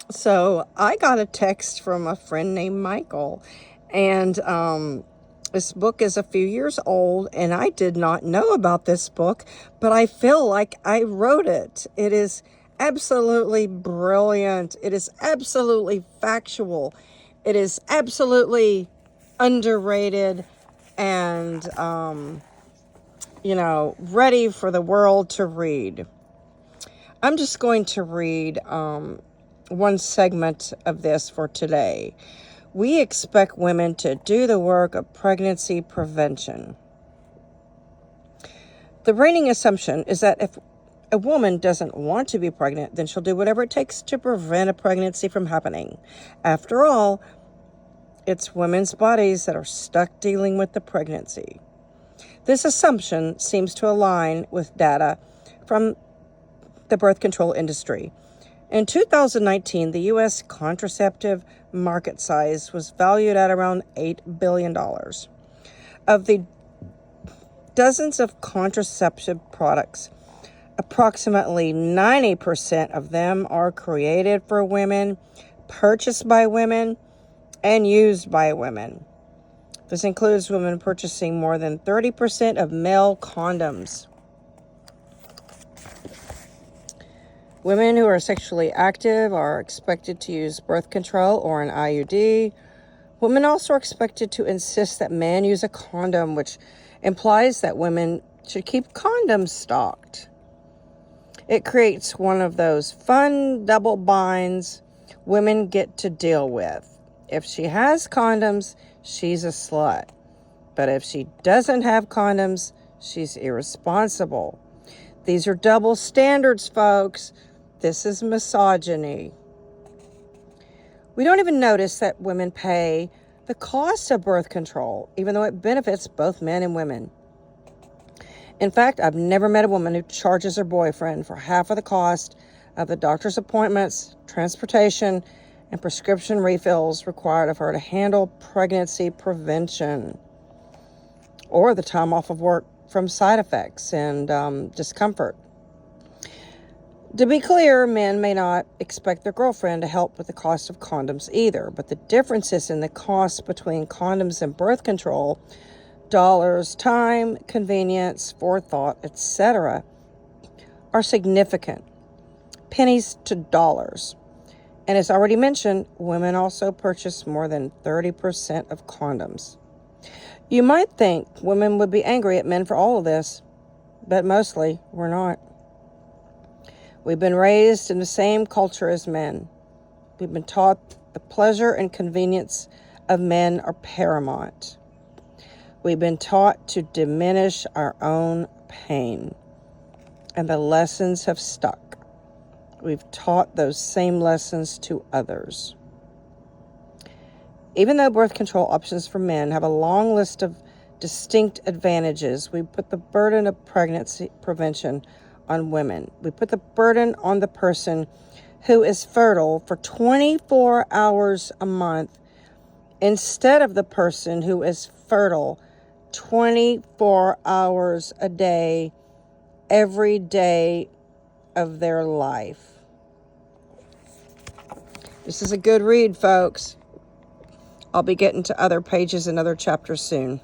So I got a text from a friend named Michael, and this book is a few years old, and I did not know about this book, but I feel like I wrote it. It is absolutely brilliant. It is absolutely factual. It is absolutely underrated and, ready for the world to read. I'm just going to read one segment of this for today. We expect women to do the work of pregnancy prevention. The reigning assumption is that if a woman doesn't want to be pregnant, then she'll do whatever it takes to prevent a pregnancy from happening. After all, it's women's bodies that are stuck dealing with the pregnancy. This assumption seems to align with data from the birth control industry. In 2019, the U.S. contraceptive market size was valued at around $8 billion. Of the dozens of contraceptive products, approximately 90% of them are created for women, purchased by women, and used by women. This includes women purchasing more than 30% of male condoms. Women who are sexually active are expected to use birth control or an IUD. Women also are expected to insist that men use a condom, which implies that women should keep condoms stocked. It creates one of those fun double binds women get to deal with. If she has condoms, she's a slut. But if she doesn't have condoms, she's irresponsible. These are double standards, folks. This is misogyny. We don't even notice that women pay the cost of birth control, even though it benefits both men and women. In fact, I've never met a woman who charges her boyfriend for half of the cost of the doctor's appointments, transportation, and prescription refills required of her to handle pregnancy prevention, or the time off of work from side effects and discomfort. To be clear, men may not expect their girlfriend to help with the cost of condoms either, but the differences in the cost between condoms and birth control, dollars, time, convenience, forethought, etc., are significant. Pennies to dollars. And as already mentioned, women also purchase more than 30% of condoms. You might think women would be angry at men for all of this, but mostly we're not. We've been raised in the same culture as men. We've been taught the pleasure and convenience of men are paramount. We've been taught to diminish our own pain, and the lessons have stuck. We've taught those same lessons to others. Even though birth control options for men have a long list of distinct advantages, we put the burden of pregnancy prevention on women. We put the burden on the person who is fertile for 24 hours a month instead of the person who is fertile 24 hours a day, every day of their life. This is a good read, folks. I'll be getting to other pages and other chapters soon.